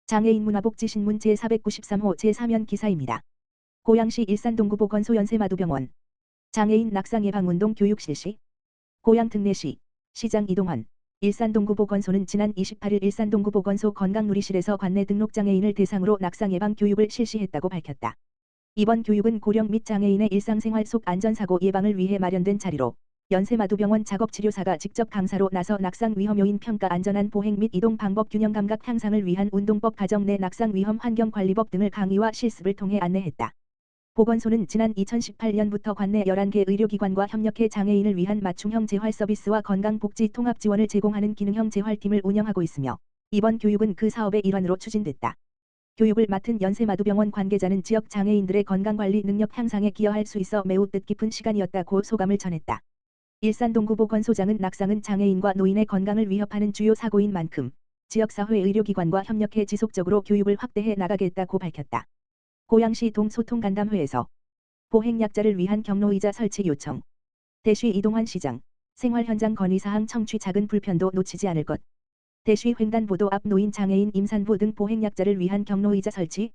장애인 문화복지신문 제493호 제3연 기사입니다. 고양시 일산동구보건소 연세마두병원 장애인 낙상예방운동 교육 실시. 고양 특례시 시장 이동환 일산동구보건소는 지난 28일 일산동구보건소 건강누리실에서 관내 등록장애인을 대상으로 낙상예방 교육을 실시했다고 밝혔다. 이번 교육은 고령 및 장애인의 일상생활 속 안전사고 예방을 위해 마련된 자리로 연세마두병원 작업치료사가 직접 강사로 나서 낙상 위험 요인 평가, 안전한 보행 및 이동 방법, 균형 감각 향상을 위한 운동법, 가정 내 낙상 위험 환경 관리법 등을 강의와 실습을 통해 안내했다. 보건소는 지난 2018년부터 관내 11개 의료기관과 협력해 장애인을 위한 맞춤형 재활 서비스와 건강복지 통합 지원을 제공하는 기능형 재활팀을 운영하고 있으며 이번 교육은 그 사업의 일환으로 추진됐다. 교육을 맡은 연세마두병원 관계자는 지역 장애인들의 건강관리 능력 향상에 기여할 수 있어 매우 뜻깊은 시간이었다고 소감을 전했다. 일산동구보건소장은 낙상은 장애인과 노인의 건강을 위협하는 주요 사고인 만큼 지역사회 의료기관과 협력해 지속적으로 교육을 확대해 나가겠다고 밝혔다. 고양시 동소통간담회에서 보행약자를 위한 경로의자 설치 요청. 대쉬 이동환 시장 생활 현장 건의사항 청취. 작은 불편도 놓치지 않을 것. 대쉬 횡단보도 앞 노인, 장애인, 임산부 등 보행약자를 위한 경로의자 설치.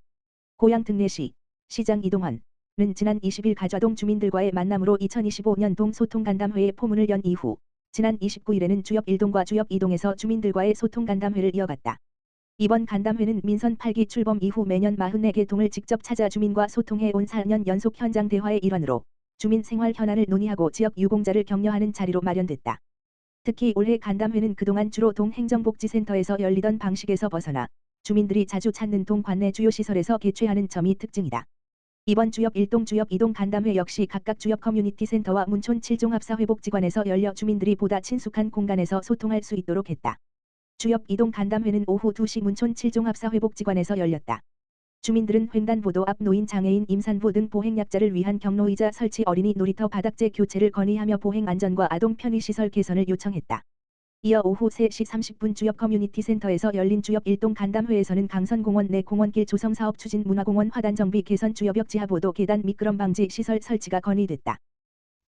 고양 특례시 시장 이동환 는 지난 20일 가좌동 주민들과의 만남으로 2025년 동소통간담회에 포문을 연 이후 지난 29일에는 주역 1동과 주역 2동에서 주민들과의 소통간담회를 이어갔다. 이번 간담회는 민선 8기 출범 이후 매년 44개 동을 직접 찾아 주민과 소통해 온 4년 연속 현장 대화의 일환으로 주민 생활 현안을 논의하고 지역 유공자를 격려하는 자리로 마련됐다. 특히 올해 간담회는 그동안 주로 동 행정복지센터에서 열리던 방식에서 벗어나 주민들이 자주 찾는 동 관내 주요 시설에서 개최하는 점이 특징이다. 이번 주역 1동, 주역 2동 간담회 역시 각각 주역 커뮤니티 센터와 문촌 7종 합사회복지관에서 열려 주민들이 보다 친숙한 공간에서 소통할 수 있도록 했다. 주역 2동 간담회는 오후 2시 문촌 7종 합사회복지관에서 열렸다. 주민들은 횡단보도 앞 노인, 장애인, 임산부 등 보행약자를 위한 경로의자 설치, 어린이 놀이터 바닥재 교체를 건의하며 보행 안전과 아동 편의시설 개선을 요청했다. 이어 오후 3시 30분 주역 커뮤니티 센터에서 열린 주역 1동 간담회에서는 강선공원 내 공원길 조성사업 추진, 문화공원 화단 정비 개선, 주요벽 지하보도 계단 미끄럼 방지 시설 설치가 건의됐다.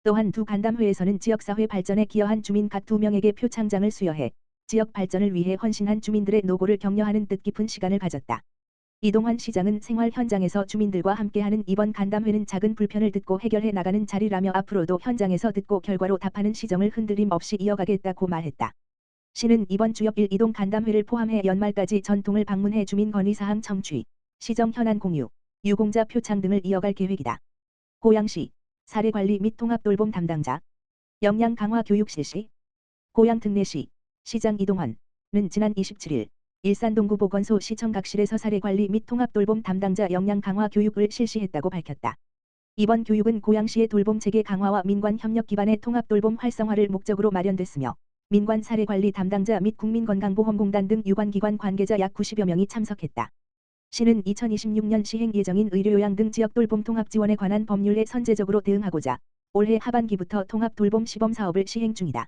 또한 두 간담회에서는 지역사회 발전에 기여한 주민 각 2명에게 표창장을 수여해 지역 발전을 위해 헌신한 주민들의 노고를 격려하는 뜻깊은 시간을 가졌다. 이동환 시장은 생활 현장에서 주민들과 함께하는 이번 간담회는 작은 불편을 듣고 해결해 나가는 자리라며 앞으로도 현장에서 듣고 결과로 답하는 시정을 흔들림 없이 이어가겠다고 말했다. 시는 이번 주역 1, 2동 간담회를 포함해 연말까지 전통을 방문해 주민 건의사항 청취, 시정 현안 공유, 유공자 표창 등을 이어갈 계획이다. 고양시 사례관리 및 통합돌봄 담당자 역량 강화 교육 실시. 고양 특례시 시장 이동환은 지난 27일 일산동구보건소 시청각실에서 사례관리 및 통합돌봄 담당자 역량 강화 교육을 실시했다고 밝혔다. 이번 교육은 고양시의 돌봄체계 강화와 민관 협력 기반의 통합돌봄 활성화를 목적으로 마련됐으며 민관 사례관리 담당자 및 국민건강보험공단 등 유관기관 관계자 약 90여 명이 참석했다. 시는 2026년 시행 예정인 의료요양 등 지역돌봄 통합지원에 관한 법률에 선제적으로 대응하고자 올해 하반기부터 통합돌봄 시범사업을 시행 중이다.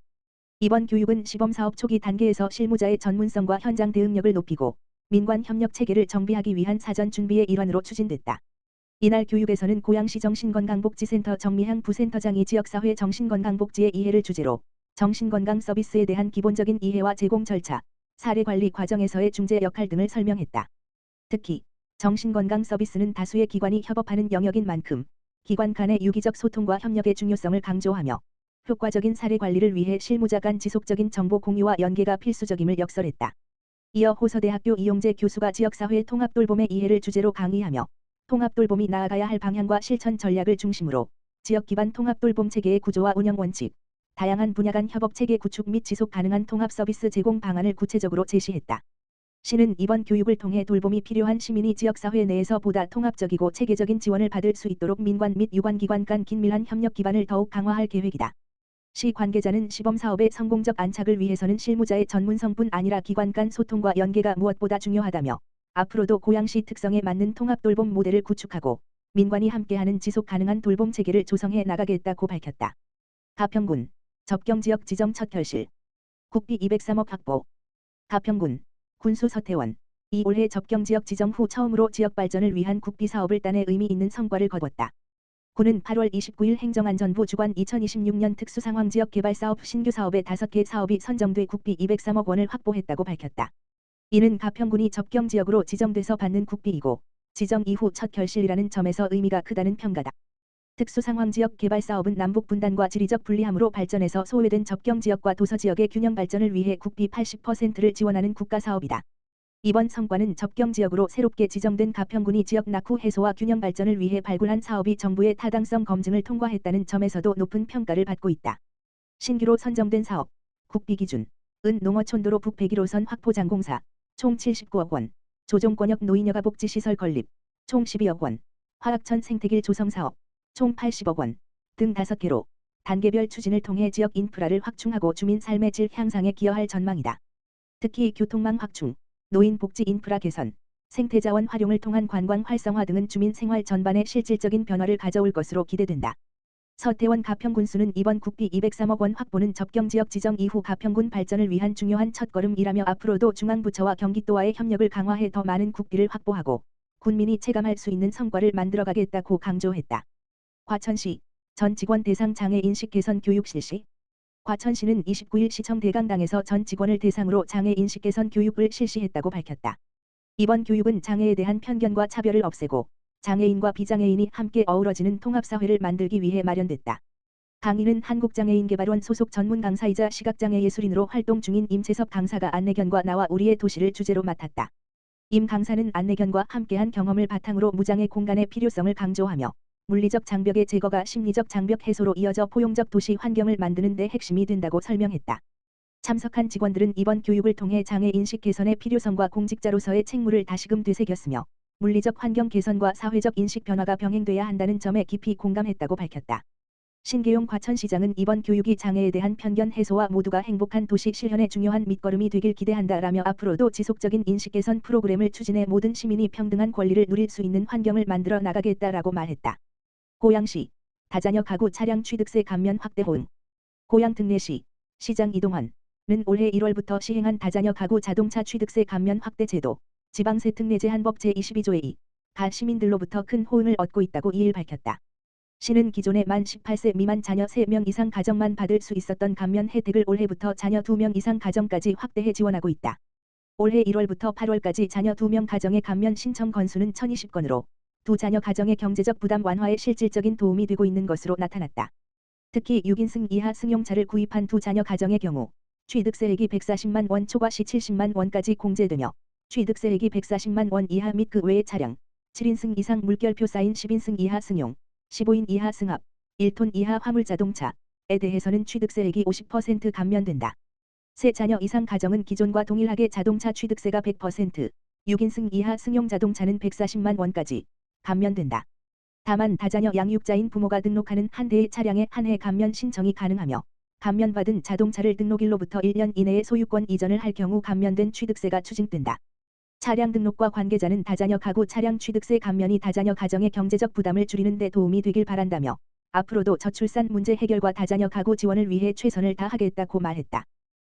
이번 교육은 시범사업 초기 단계에서 실무자의 전문성과 현장 대응력을 높이고 민관 협력 체계를 정비하기 위한 사전 준비의 일환으로 추진됐다. 이날 교육에서는 고양시 정신건강복지센터 정미향 부센터장이 지역사회 정신건강복지의 이해를 주제로 정신건강 서비스에 대한 기본적인 이해와 제공 절차, 사례관리 과정에서의 중재 역할 등을 설명했다. 특히 정신건강 서비스는 다수의 기관이 협업하는 영역인 만큼 기관 간의 유기적 소통과 협력의 중요성을 강조하며 효과적인 사례관리를 위해 실무자 간 지속적인 정보 공유와 연계가 필수적임을 역설했다. 이어 호서대학교 이용재 교수가 지역사회 통합돌봄의 이해를 주제로 강의하며 통합돌봄이 나아가야 할 방향과 실천 전략을 중심으로 지역 기반 통합돌봄 체계의 구조와 운영 원칙, 다양한 분야 간 협업 체계 구축 및 지속 가능한 통합 서비스 제공 방안을 구체적으로 제시했다. 시는 이번 교육을 통해 돌봄이 필요한 시민이 지역사회 내에서 보다 통합적이고 체계적인 지원을 받을 수 있도록 민관 및 유관기관 간 긴밀한 협력 기반을 더욱 강화할 계획이다. 시 관계자는 시범사업의 성공적 안착을 위해서는 실무자의 전문성뿐 아니라 기관 간 소통과 연계가 무엇보다 중요하다며 앞으로도 고양시 특성에 맞는 통합돌봄 모델을 구축하고 민관이 함께하는 지속 가능한 돌봄 체계를 조성해 나가겠다고 밝혔다. 가평군 접경지역 지정 첫 결실. 국비 203억 확보. 가평군 군수 서태원 이 올해 접경지역 지정 후 처음으로 지역 발전을 위한 국비 사업을 따내 의미 있는 성과를 거뒀다. 군은 8월 29일 행정안전부 주관 2026년 특수상황지역 개발사업 신규 사업에 5개 사업이 선정돼 국비 203억 원을 확보했다고 밝혔다. 이는 가평군이 접경지역으로 지정돼서 받는 국비이고 지정 이후 첫 결실이라는 점에서 의미가 크다는 평가다. 특수상황지역 개발사업은 남북 분단과 지리적 분리함으로 발전해서 소외된 접경지역과 도서지역의 균형 발전을 위해 국비 80%를 지원하는 국가사업이다. 이번 성과는 접경지역으로 새롭게 지정된 가평군이 지역 낙후 해소와 균형 발전을 위해 발굴한 사업이 정부의 타당성 검증을 통과했다는 점에서도 높은 평가를 받고 있다. 신규로 선정된 사업, 국비 기준, 은 농어촌도로 북 101호선 확포 장공사, 총 79억 원, 조종권역 노인여가 복지시설 건립, 총 12억 원, 화학천 생태길 조성 사업, 총 80억 원 등 5개로 단계별 추진을 통해 지역 인프라를 확충하고 주민 삶의 질 향상에 기여할 전망이다. 특히 교통망 확충, 노인 복지 인프라 개선, 생태자원 활용을 통한 관광 활성화 등은 주민 생활 전반에 실질적인 변화를 가져올 것으로 기대된다. 서태원 가평군수는 이번 국비 203억 원 확보는 접경지역 지정 이후 가평군 발전을 위한 중요한 첫걸음이라며 앞으로도 중앙부처와 경기도와의 협력을 강화해 더 많은 국비를 확보하고 군민이 체감할 수 있는 성과를 만들어가겠다고 강조했다. 과천시 전 직원 대상 장애 인식 개선 교육 실시. 과천시는 29일 시청 대강당에서 전 직원을 대상으로 장애 인식 개선 교육을 실시했다고 밝혔다. 이번 교육은 장애에 대한 편견과 차별을 없애고 장애인과 비장애인이 함께 어우러지는 통합사회를 만들기 위해 마련됐다. 강의는 한국장애인개발원 소속 전문 강사이자 시각장애 예술인으로 활동 중인 임채섭 강사가 안내견과 나와 우리의 도시를 주제로 맡았다. 임 강사는 안내견과 함께한 경험을 바탕으로 무장애 공간의 필요성을 강조하며 물리적 장벽의 제거가 심리적 장벽 해소로 이어져 포용적 도시 환경을 만드는 데 핵심이 된다고 설명했다. 참석한 직원들은 이번 교육을 통해 장애 인식 개선의 필요성과 공직자로서의 책무를 다시금 되새겼으며 물리적 환경 개선과 사회적 인식 변화가 병행돼야 한다는 점에 깊이 공감했다고 밝혔다. 신계용 과천시장은 이번 교육이 장애에 대한 편견 해소와 모두가 행복한 도시 실현의 중요한 밑거름이 되길 기대한다라며 앞으로도 지속적인 인식 개선 프로그램을 추진해 모든 시민이 평등한 권리를 누릴 수 있는 환경을 만들어 나가겠다라고 말했다. 고양시 다자녀 가구 차량 취득세 감면 확대 호응. 고양 특례시 시장 이동환은 올해 1월부터 시행한 다자녀 가구 자동차 취득세 감면 확대 제도 지방세 특례제 한법 제22조에 가 시민들로부터 큰 호응을 얻고 있다고 2일 밝혔다. 시는 기존에 만 18세 미만 자녀 3명 이상 가정만 받을 수 있었던 감면 혜택을 올해부터 자녀 2명 이상 가정까지 확대해 지원하고 있다. 올해 1월부터 8월까지 자녀 2명 가정의 감면 신청 건수는 1020건으로 두 자녀 가정의 경제적 부담 완화에 실질적인 도움이 되고 있는 것으로 나타났다. 특히 6인승 이하 승용차를 구입한 두 자녀 가정의 경우 취득세액이 140만 원 초과 시 70만 원까지 공제되며 취득세액이 140만 원 이하 및 그 외의 차량 7인승 이상 물결표 쌓인 10인승 이하 승용 15인 이하 승합 1톤 이하 화물자동차에 대해서는 취득세액이 50% 감면된다. 세 자녀 이상 가정은 기존과 동일하게 자동차 취득세가 100%, 6인승 이하 승용 자동차는 140만 원까지 감면된다. 다만 다자녀 양육자인 부모가 등록하는 한 대의 차량에 한 해 감면 신청이 가능하며 감면받은 자동차를 등록일로부터 1년 이내에 소유권 이전을 할 경우 감면된 취득세가 추징된다. 차량 등록과 관계자는 다자녀 가구 차량 취득세 감면이 다자녀 가정의 경제적 부담을 줄이는 데 도움이 되길 바란다며 앞으로도 저출산 문제 해결과 다자녀 가구 지원을 위해 최선을 다하겠다고 말했다.